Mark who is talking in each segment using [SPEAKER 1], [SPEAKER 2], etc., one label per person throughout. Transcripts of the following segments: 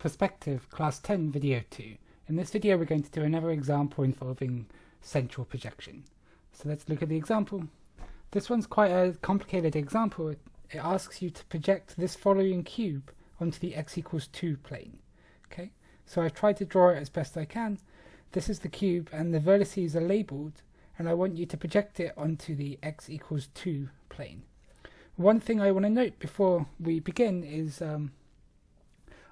[SPEAKER 1] Perspective Class 10 Video 2. In this video we're going to do another example involving central projection. So let's look at the example. This one's quite a complicated example. It asks you to project this following cube onto the x equals 2 plane. Okay, so I've tried to draw it as best I can. This is the cube and the vertices are labelled, and I want you to project it onto the x equals 2 plane. One thing I want to note before we begin is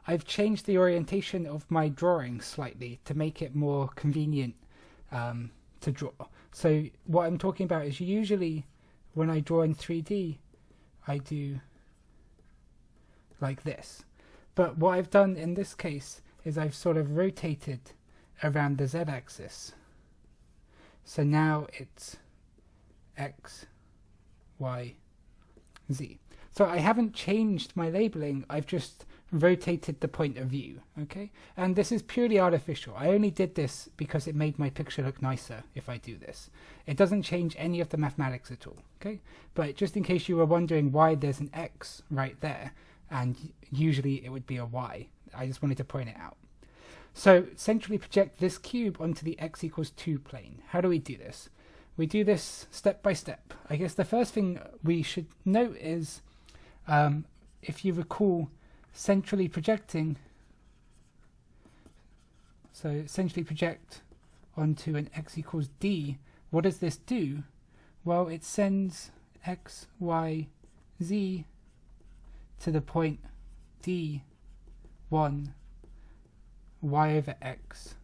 [SPEAKER 1] I've changed the orientation of my drawing slightly to make it more convenient to draw. So what I'm talking about is usually when I draw in 3D I do like this, but what I've done in this case is I've sort of rotated around the z-axis, so now it's x, y, z. So I haven't changed my labeling, I've just rotated the point of view. Okay, and this is purely artificial. I only did this because it made my picture look nicer if I do this. It doesn't change any of the mathematics at all. Okay, but just in case you were wondering why there's an x right there and usually it would be a y, I just wanted to point it out. So centrally project this cube onto the x equals 2 plane. How do we do this? We do this step by step. I guess the first thing we should note is if you recall centrally projecting, so essentially project onto an x equals d, what does this do? Well, it sends x, y, z to the point d1 y over x,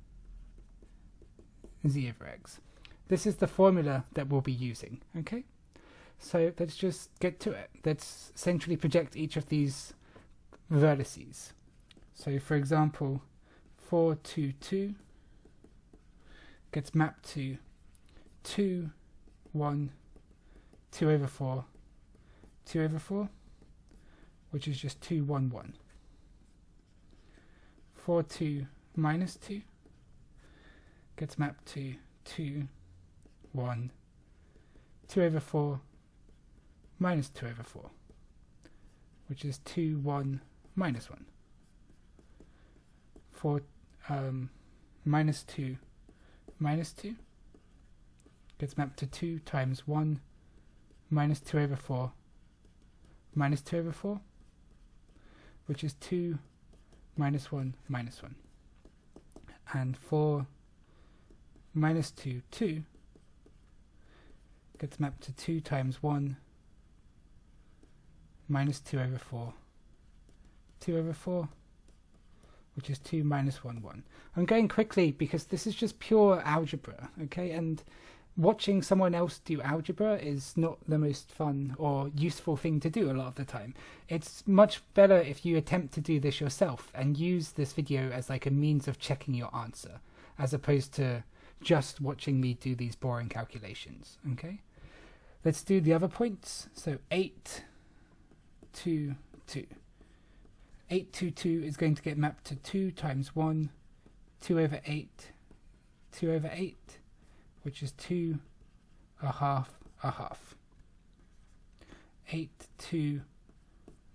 [SPEAKER 1] z over x. This is the formula that we'll be using. Okay, so let's just get to it. Let's centrally project each of these vertices. So for example, 4, 2, 2 gets mapped to 2, 1, 2 over 4, 2 over 4, which is just 2, 1, 1. 4, 2 minus 2 gets mapped to 2, 1, 2 over 4 minus 2 over 4, which is 2, 1, minus 1. 4 minus 2 minus 2 gets mapped to 2 times 1 minus 2 over 4 minus 2 over 4, which is 2 minus 1 minus 1. And 4 minus 2, 2 gets mapped to 2 times 1 minus 2 over 4, 2 over 4, which is 2 minus 1, 1. I'm going quickly because this is just pure algebra, okay? And watching someone else do algebra is not the most fun or useful thing to do a lot of the time. It's much better if you attempt to do this yourself and use this video as like a means of checking your answer, as opposed to just watching me do these boring calculations, okay? Let's do the other points. So 8, 2, 2. 8, 2, 2 is going to get mapped to 2 times 1, 2 over 8, 2 over 8, which is 2, a half, a half. 8, 2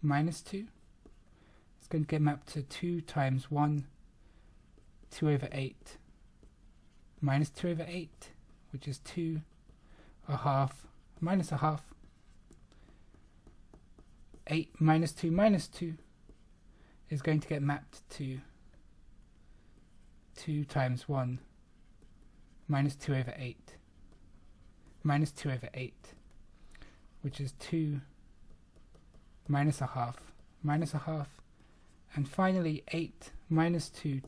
[SPEAKER 1] minus 2 is going to get mapped to 2 times 1, 2 over 8, minus 2 over 8, which is 2, a half, minus a half. 8 minus 2 is going to get mapped to 2 times 1 minus 2 over 8 minus 2 over 8, which is 2 minus a half minus a half. And finally 8 minus 2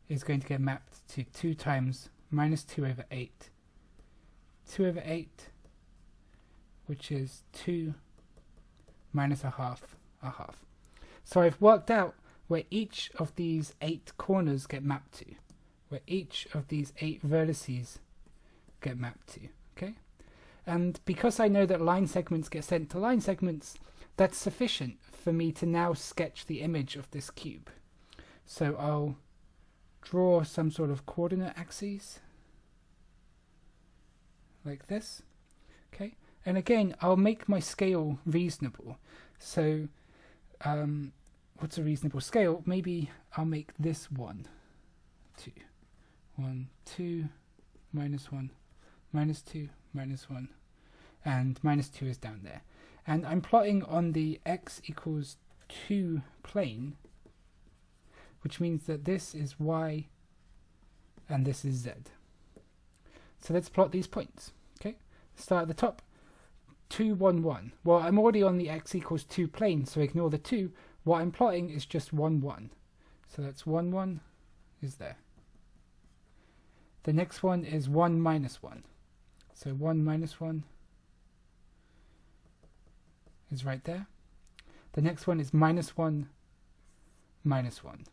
[SPEAKER 1] is going to get mapped to 2 times minus 2 over 8, 2 over 8, which is 2 minus a half, a half. So I've worked out where each of these 8 corners get mapped to, where each of these 8 vertices get mapped to, okay? And because I know that line segments get sent to line segments, that's sufficient for me to now sketch the image of this cube. So I'll draw some sort of coordinate axes, like this, okay? And again, I'll make my scale reasonable. So what's a reasonable scale? Maybe I'll make this 1, 2, 1, 2, minus 1, minus 2, minus 1, and minus 2 is down there. And I'm plotting on the x equals 2 plane, which means that this is y and this is z. So let's plot these points. Okay, start at the top. 2, 1, 1. Well, I'm already on the x equals 2 plane, so ignore the 2. What I'm plotting is just 1, 1. So that's 1, 1 is there. The next one is 1, minus 1. So 1, minus 1 is right there. The next one is minus 1, minus 1.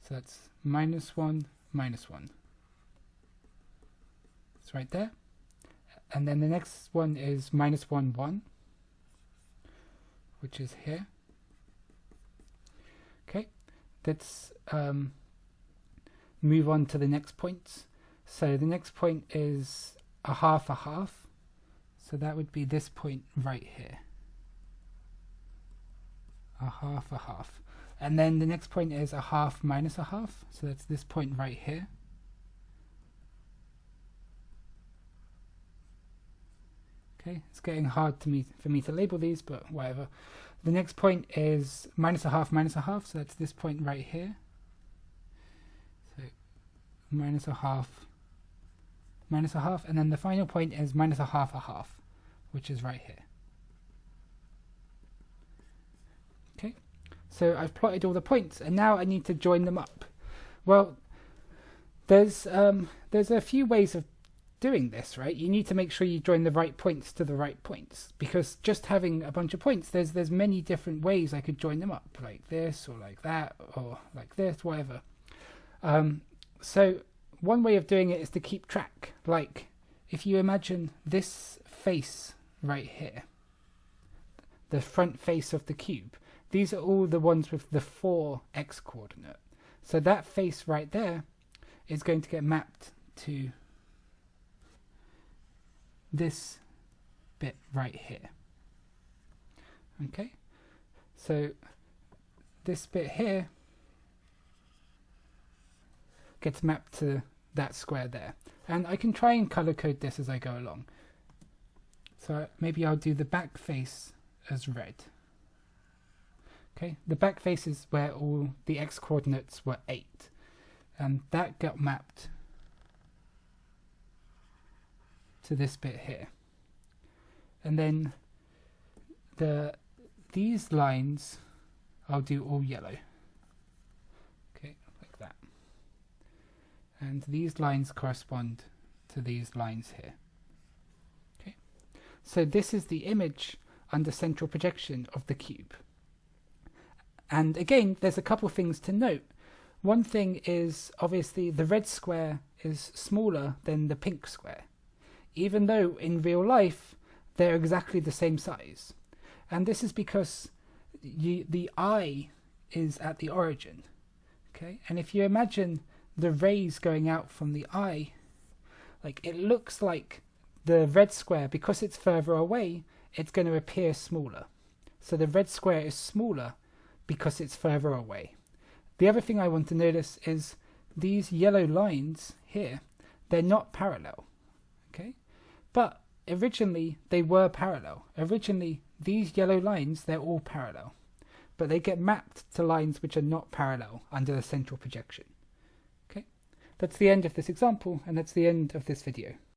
[SPEAKER 1] So that's minus 1, minus 1. It's right there. And then the next one is minus 1, 1, which is here. Okay, let's move on to the next points. So the next point is a half, so that would be this point right here. A half. And then the next point is a half minus a half, so that's this point right here. Okay, it's getting hard for me to label these, but whatever. The next point is minus a half, so that's this point right here. So minus a half, and then the final point is minus a half, which is right here. Okay, so I've plotted all the points, and now I need to join them up. Well, there's a few ways of doing this, right? You need to make sure you join the right points to the right points, because just having a bunch of points, there's many different ways I could join them up, like this or like that or like this, whatever. So one way of doing it is to keep track. Like if you imagine this face right here, the front face of the cube, these are all the ones with the 4x coordinate. So that face right there is going to get mapped to this bit right here. Okay, so this bit here gets mapped to that square there, and I can try and color code this as I go along. So maybe I'll do the back face as red. Okay, the back face is where all the x coordinates were 8, and that got mapped to this bit here. And then these lines I'll do all yellow. Okay, like that. And these lines correspond to these lines here. Okay, so this is the image under central projection of the cube. And again, there's a couple things to note. One thing is obviously the red square is smaller than the pink square, even though in real life they're exactly the same size. And this is because the eye is at the origin. Okay, and if you imagine the rays going out from the eye, like it looks like the red square, because it's further away, it's going to appear smaller. So the red square is smaller because it's further away. The other thing I want to notice is these yellow lines here, they're not parallel. Okay, but originally they were parallel. Originally these yellow lines, they're all parallel, but they get mapped to lines which are not parallel under the central projection. Okay, that's the end of this example, and that's the end of this video.